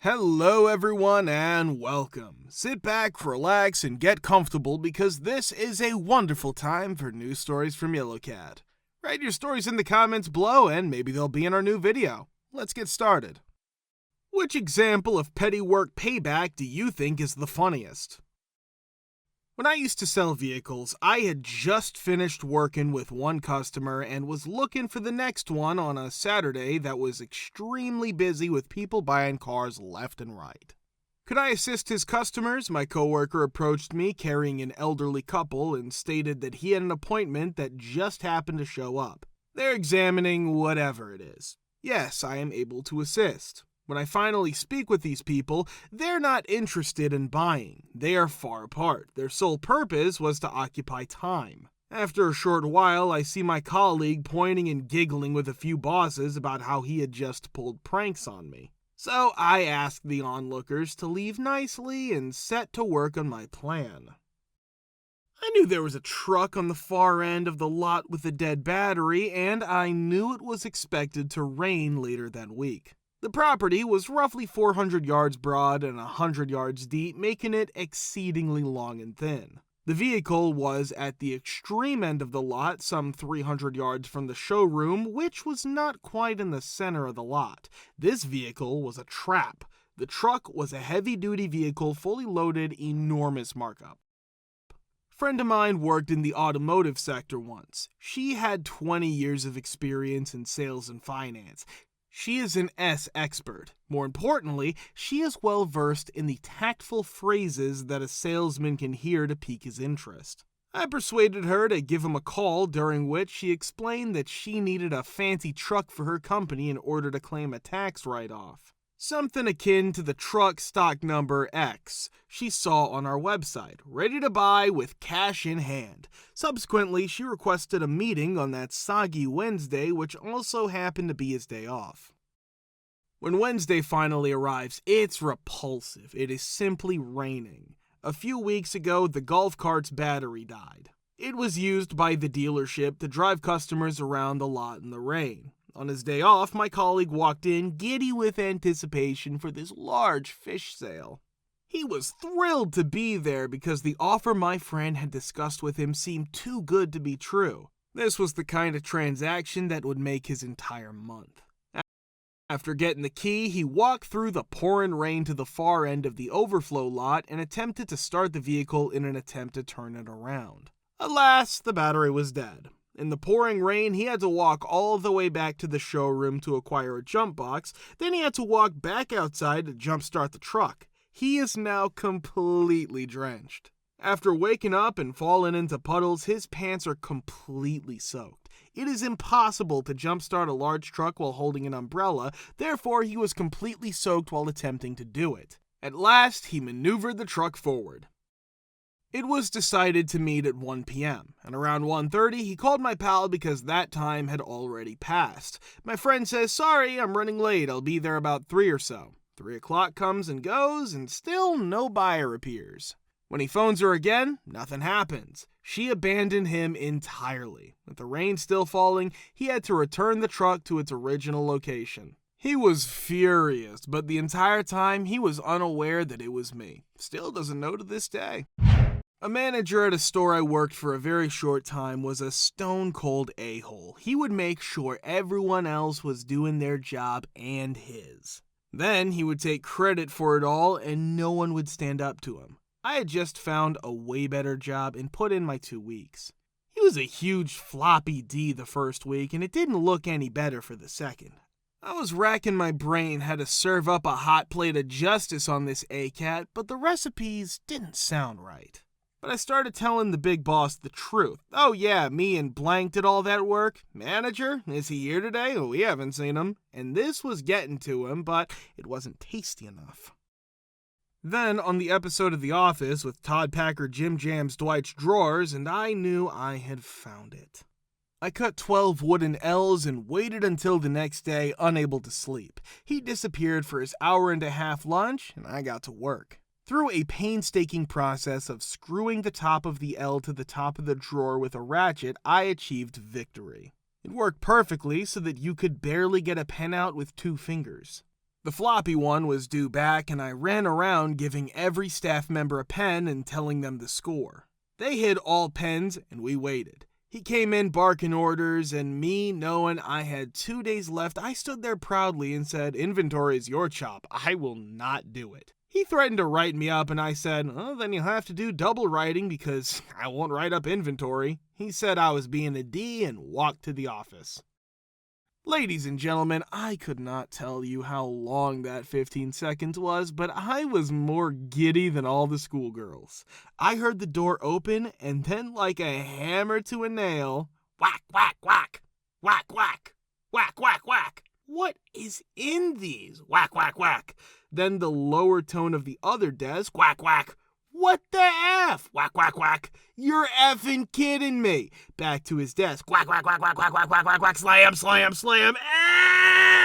Hello everyone and welcome. Sit back, relax, and get comfortable because this is a wonderful time for news stories from Yellowcat. Write your stories in the comments below and maybe they'll be in our new video. Let's get started. Which example of petty work payback do you think is the funniest? When I used to sell vehicles, I had just finished working with one customer and was looking for the next one on a Saturday that was extremely busy with people buying cars left and right. Could I assist his customers? My coworker approached me carrying an elderly couple and stated that he had an appointment that just happened to show up. They're examining whatever it is. Yes, I am able to assist. When I finally speak with these people, they're not interested in buying. They are far apart. Their sole purpose was to occupy time. After a short while, I see my colleague pointing and giggling with a few bosses about how he had just pulled pranks on me. So I asked the onlookers to leave nicely and set to work on my plan. I knew there was a truck on the far end of the lot with a dead battery, and I knew it was expected to rain later that week. The property was roughly 400 yards broad and 100 yards deep, making it exceedingly long and thin. The vehicle was at the extreme end of the lot, some 300 yards from the showroom, which was not quite in the center of the lot. This vehicle was a trap. The truck was a heavy-duty vehicle, fully loaded, enormous markup. A friend of mine worked in the automotive sector once. She had 20 years of experience in sales and finance. She is an S expert. More importantly, she is well versed in the tactful phrases that a salesman can hear to pique his interest. I persuaded her to give him a call, during which she explained that she needed a fancy truck for her company in order to claim a tax write-off. Something akin to the truck stock number X she saw on our website, ready to buy with cash in hand. Subsequently, she requested a meeting on that soggy Wednesday, which also happened to be his day off. When Wednesday finally arrives, it's repulsive. It is simply raining. A few weeks ago, the golf cart's battery died. It was used by the dealership to drive customers around the lot in the rain. On his day off, my colleague walked in, giddy with anticipation for this large fish sale. He was thrilled to be there because the offer my friend had discussed with him seemed too good to be true. This was the kind of transaction that would make his entire month. After getting the key, he walked through the pouring rain to the far end of the overflow lot and attempted to start the vehicle in an attempt to turn it around. Alas, the battery was dead. In the pouring rain, he had to walk all the way back to the showroom to acquire a jump box. Then he had to walk back outside to jumpstart the truck. He is now completely drenched. After waking up and falling into puddles, his pants are completely soaked. It is impossible to jumpstart a large truck while holding an umbrella, therefore he was completely soaked while attempting to do it. At last, he maneuvered the truck forward. It was decided to meet at 1 p.m., and around 1:30 he called my pal because that time had already passed. My friend says, "Sorry, I'm running late, I'll be there about 3 or so." 3 o'clock comes and goes, and still no buyer appears. When he phones her again, nothing happens. She abandoned him entirely. With the rain still falling, he had to return the truck to its original location. He was furious, but the entire time he was unaware that it was me. Still doesn't know to this day. A manager at a store I worked for a very short time was a stone-cold a-hole. He would make sure everyone else was doing their job and his. Then he would take credit for it all and no one would stand up to him. I had just found a way better job and put in my 2 weeks. He was a huge floppy D the first week and it didn't look any better for the second. I was racking my brain how to serve up a hot plate of justice on this ACAT, but the recipes didn't sound right. But I started telling the big boss the truth. "Oh yeah, me and blank did all that work. Manager, is he here today? Oh, we haven't seen him." And this was getting to him, but it wasn't tasty enough. Then, on the episode of The Office with Todd Packer Jim jams Dwight's drawers, and I knew I had found it. I cut 12 wooden L's and waited until the next day, unable to sleep. He disappeared for his hour-and-a-half lunch, and I got to work. Through a painstaking process of screwing the top of the L to the top of the drawer with a ratchet, I achieved victory. It worked perfectly so that you could barely get a pen out with 2 fingers. The floppy one was due back, and I ran around giving every staff member a pen and telling them the score. They hid all pens, and we waited. He came in barking orders, and me knowing I had 2 days left, I stood there proudly and said, "Inventory is your chop. I will not do it." He threatened to write me up, and I said, "Well, then you'll have to do double writing because I won't write up inventory." He said I was being a D and walked to the office. Ladies and gentlemen, I could not tell you how long that 15 seconds was, but I was more giddy than all the schoolgirls. I heard the door open, and then like a hammer to a nail, whack, whack, whack, whack, whack, whack, whack, whack. What is in these? Whack, whack, whack. Then the lower tone of the other desk, whack, whack. What the F? Whack, whack, whack. You're effing kidding me. Back to his desk. Whack, whack, whack, whack, whack, whack, whack, whack, whack. Slam, slam, slam.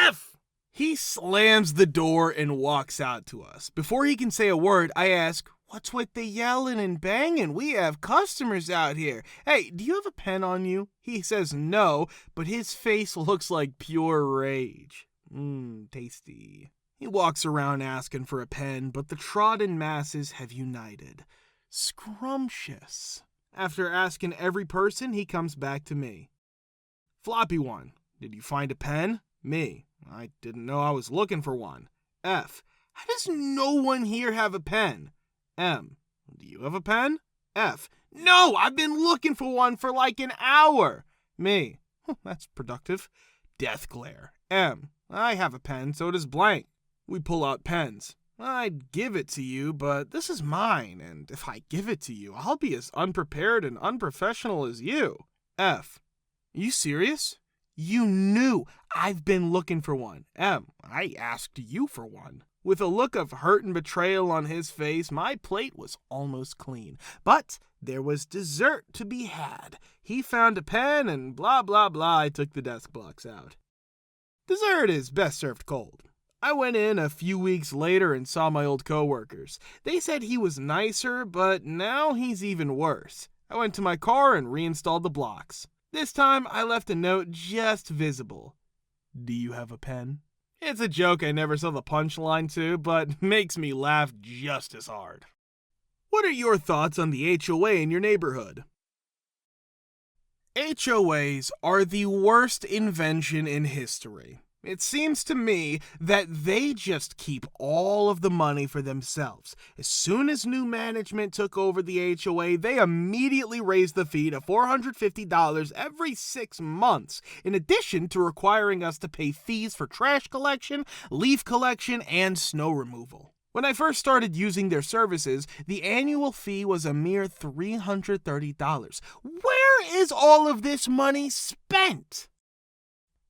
F! He slams the door and walks out to us. Before he can say a word, I ask, "What's with the yelling and banging? We have customers out here. Hey, do you have a pen on you?" He says no, but his face looks like pure rage. Tasty. He walks around asking for a pen, but the trodden masses have united. Scrumptious. After asking every person, he comes back to me. Floppy one, did you find a pen? Me, I didn't know I was looking for one. F, how does no one here have a pen? M, do you have a pen? F, no, I've been looking for one for like an hour. Me, that's productive. Death glare. M, I have a pen, so does blank. We pull out pens. I'd give it to you, but this is mine, and if I give it to you, I'll be as unprepared and unprofessional as you. F, you serious? You knew I've been looking for one. M, I asked you for one. With a look of hurt and betrayal on his face, my plate was almost clean. But there was dessert to be had. He found a pen and blah, blah, blah. I took the desk blocks out. Dessert is best served cold. I went in a few weeks later and saw my old coworkers. They said he was nicer, but now he's even worse. I went to my car and reinstalled the blocks. This time, I left a note just visible. Do you have a pen? It's a joke I never saw the punchline to, but makes me laugh just as hard. What are your thoughts on the HOA in your neighborhood? HOAs are the worst invention in history. It seems to me that they just keep all of the money for themselves. As soon as new management took over the HOA, they immediately raised the fee to $450 every 6 months, in addition to requiring us to pay fees for trash collection, leaf collection, and snow removal. When I first started using their services, the annual fee was a mere $330. Where is all of this money spent?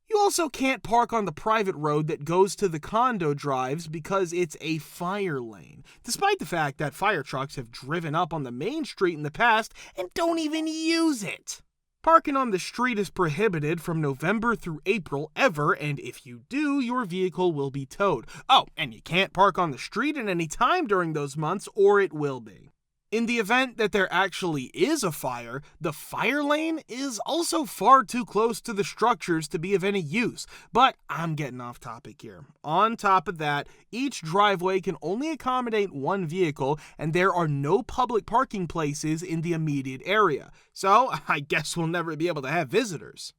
You also can't park on the private road that goes to the condo drives because it's a fire lane, despite the fact that fire trucks have driven up on the main street in the past and don't even use it. Parking on the street is prohibited from November through April ever, and if you do, your vehicle will be towed. Oh, and you can't park on the street at any time during those months, or it will be. In the event that there actually is a fire, the fire lane is also far too close to the structures to be of any use. But I'm getting off topic here. On top of that, each driveway can only accommodate one vehicle, and there are no public parking places in the immediate area. So I guess we'll never be able to have visitors.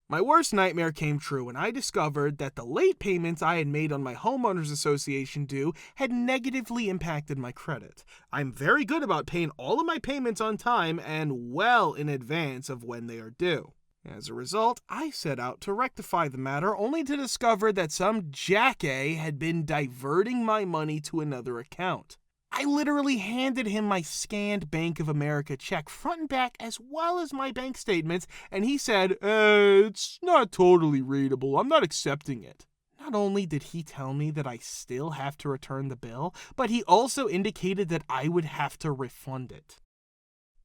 My worst nightmare came true when I discovered that the late payments I had made on my homeowners association due had negatively impacted my credit. I'm very good about paying all of my payments on time and well in advance of when they are due. As a result, I set out to rectify the matter only to discover that some jackass had been diverting my money to another account. I literally handed him my scanned Bank of America check front and back as well as my bank statements, and he said, it's not totally readable. I'm not accepting it. Not only did he tell me that I still have to return the bill, but he also indicated that I would have to refund it.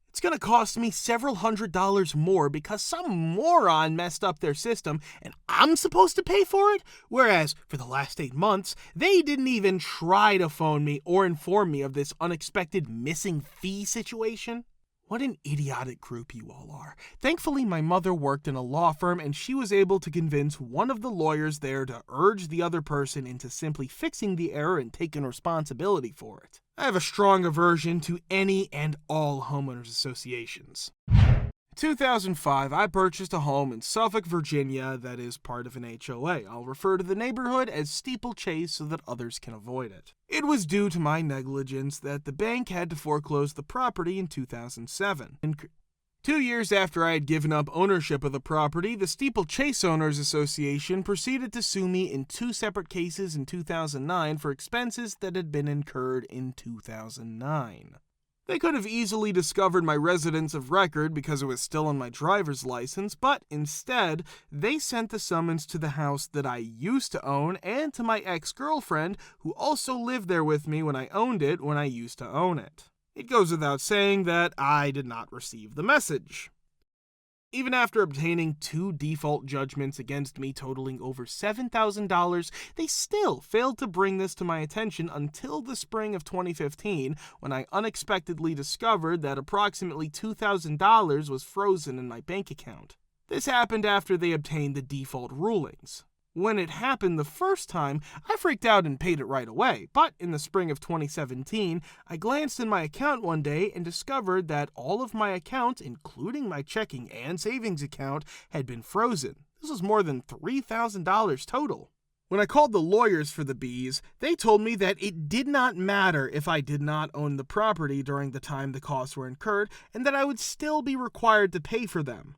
It's going to cost me several $100s more because some moron messed up their system and I'm supposed to pay for it? Whereas for the last 8 months, they didn't even try to phone me or inform me of this unexpected missing fee situation. What an idiotic group you all are. Thankfully, my mother worked in a law firm and she was able to convince one of the lawyers there to urge the other person into simply fixing the error and taking responsibility for it. I have a strong aversion to any and all homeowners associations. In 2005, I purchased a home in Suffolk, Virginia that is part of an HOA. I'll refer to the neighborhood as Steeplechase so that others can avoid it. It was due to my negligence that the bank had to foreclose the property in 2007. 2 years after I had given up ownership of the property, the Steeplechase Owners Association proceeded to sue me in 2 separate cases in 2009 for expenses that had been incurred in 2009. They could have easily discovered my residence of record because it was still on my driver's license, but instead, they sent the summons to the house that I used to own and to my ex-girlfriend, who also lived there with me when I owned it when I used to own it. It goes without saying that I did not receive the message. Even after obtaining 2 default judgments against me totaling over $7,000, they still failed to bring this to my attention until the spring of 2015, when I unexpectedly discovered that approximately $2,000 was frozen in my bank account. This happened after they obtained the default rulings. When it happened the first time, I freaked out and paid it right away, but in the spring of 2017, I glanced in my account one day and discovered that all of my accounts, including my checking and savings account, had been frozen. This was more than $3,000 total. When I called the lawyers for the bees, they told me that it did not matter if I did not own the property during the time the costs were incurred, and that I would still be required to pay for them.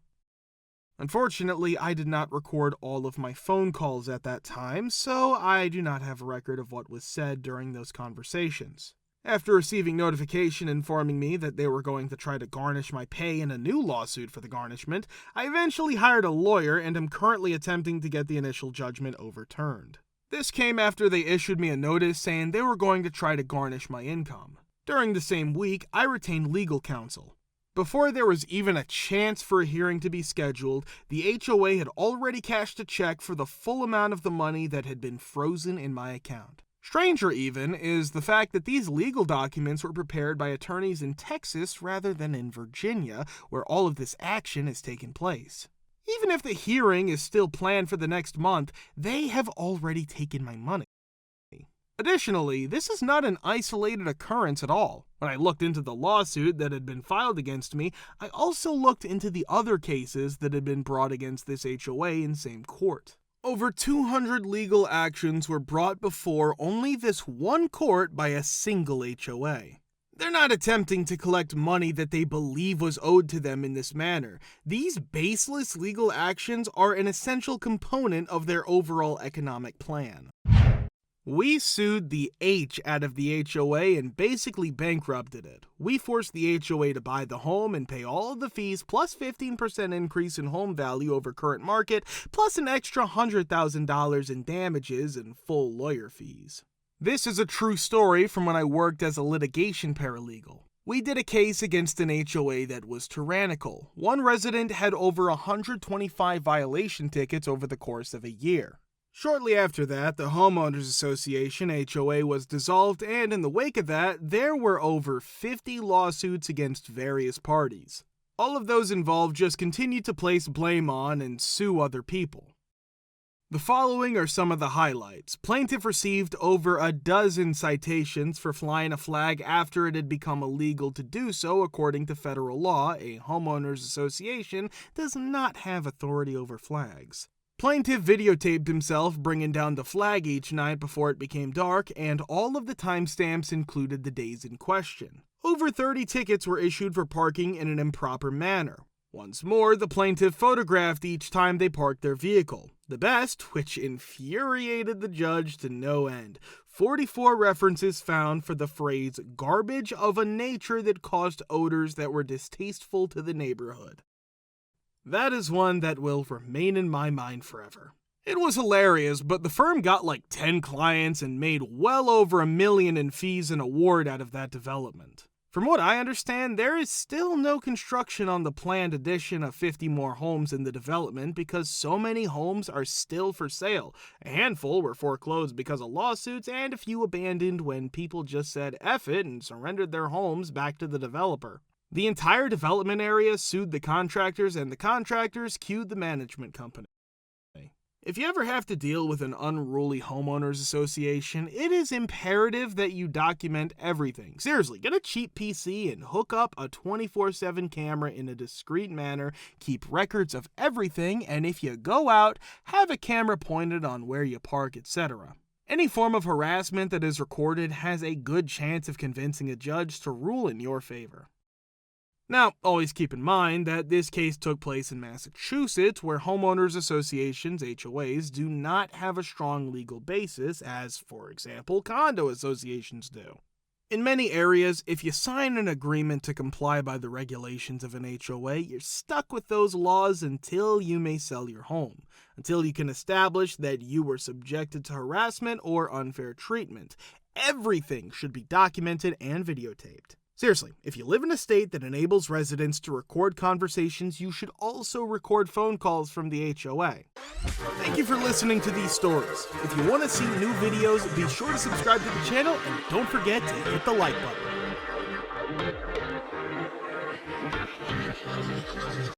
Unfortunately, I did not record all of my phone calls at that time, so I do not have a record of what was said during those conversations. After receiving notification informing me that they were going to try to garnish my pay in a new lawsuit for the garnishment, I eventually hired a lawyer and am currently attempting to get the initial judgment overturned. This came after they issued me a notice saying they were going to try to garnish my income. During the same week, I retained legal counsel. Before there was even a chance for a hearing to be scheduled, the HOA had already cashed a check for the full amount of the money that had been frozen in my account. Stranger even is the fact that these legal documents were prepared by attorneys in Texas rather than in Virginia, where all of this action has taken place. Even if the hearing is still planned for the next month, they have already taken my money. Additionally, this is not an isolated occurrence at all. When I looked into the lawsuit that had been filed against me, I also looked into the other cases that had been brought against this HOA in same court. Over 200 legal actions were brought before only this one court by a single HOA. They're not attempting to collect money that they believe was owed to them in this manner. These baseless legal actions are an essential component of their overall economic plan. We sued the H out of the HOA and basically bankrupted it. We forced the HOA to buy the home and pay all of the fees plus 15% increase in home value over current market, plus an extra $100,000 in damages and full lawyer fees. This is a true story from when I worked as a litigation paralegal. We did a case against an HOA that was tyrannical. One resident had over 125 violation tickets over the course of a year. Shortly after that, the Homeowners Association HOA was dissolved, and in the wake of that, there were over 50 lawsuits against various parties. All of those involved just continued to place blame on and sue other people. The following are some of the highlights. Plaintiff received over a dozen citations for flying a flag after it had become illegal to do so according to federal law. A homeowners association does not have authority over flags. Plaintiff videotaped himself bringing down the flag each night before it became dark, and all of the timestamps included the days in question. Over 30 tickets were issued for parking in an improper manner. Once more, the plaintiff photographed each time they parked their vehicle. The best, which infuriated the judge to no end, 44 references found for the phrase "garbage of a nature that caused odors that were distasteful to the neighborhood." That is one that will remain in my mind forever. It was hilarious, but the firm got like 10 clients and made well over $1 million in fees and award out of that development. From what I understand, there is still no construction on the planned addition of 50 more homes in the development because so many homes are still for sale. A handful were foreclosed because of lawsuits, and a few abandoned when people just said F it and surrendered their homes back to the developer. The entire development area sued the contractors, and the contractors sued the management company. If you ever have to deal with an unruly homeowners association, it is imperative that you document everything. Seriously, get a cheap PC and hook up a 24/7 camera in a discreet manner, keep records of everything, and if you go out, have a camera pointed on where you park, etc. Any form of harassment that is recorded has a good chance of convincing a judge to rule in your favor. Now, always keep in mind that this case took place in Massachusetts, where homeowners associations, HOAs, do not have a strong legal basis, as, for example, condo associations do. In many areas, if you sign an agreement to comply by the regulations of an HOA, you're stuck with those laws until you may sell your home, until you can establish that you were subjected to harassment or unfair treatment. Everything should be documented and videotaped. Seriously, if you live in a state that enables residents to record conversations, you should also record phone calls from the HOA. Thank you for listening to these stories. If you want to see new videos, be sure to subscribe to the channel and don't forget to hit the like button.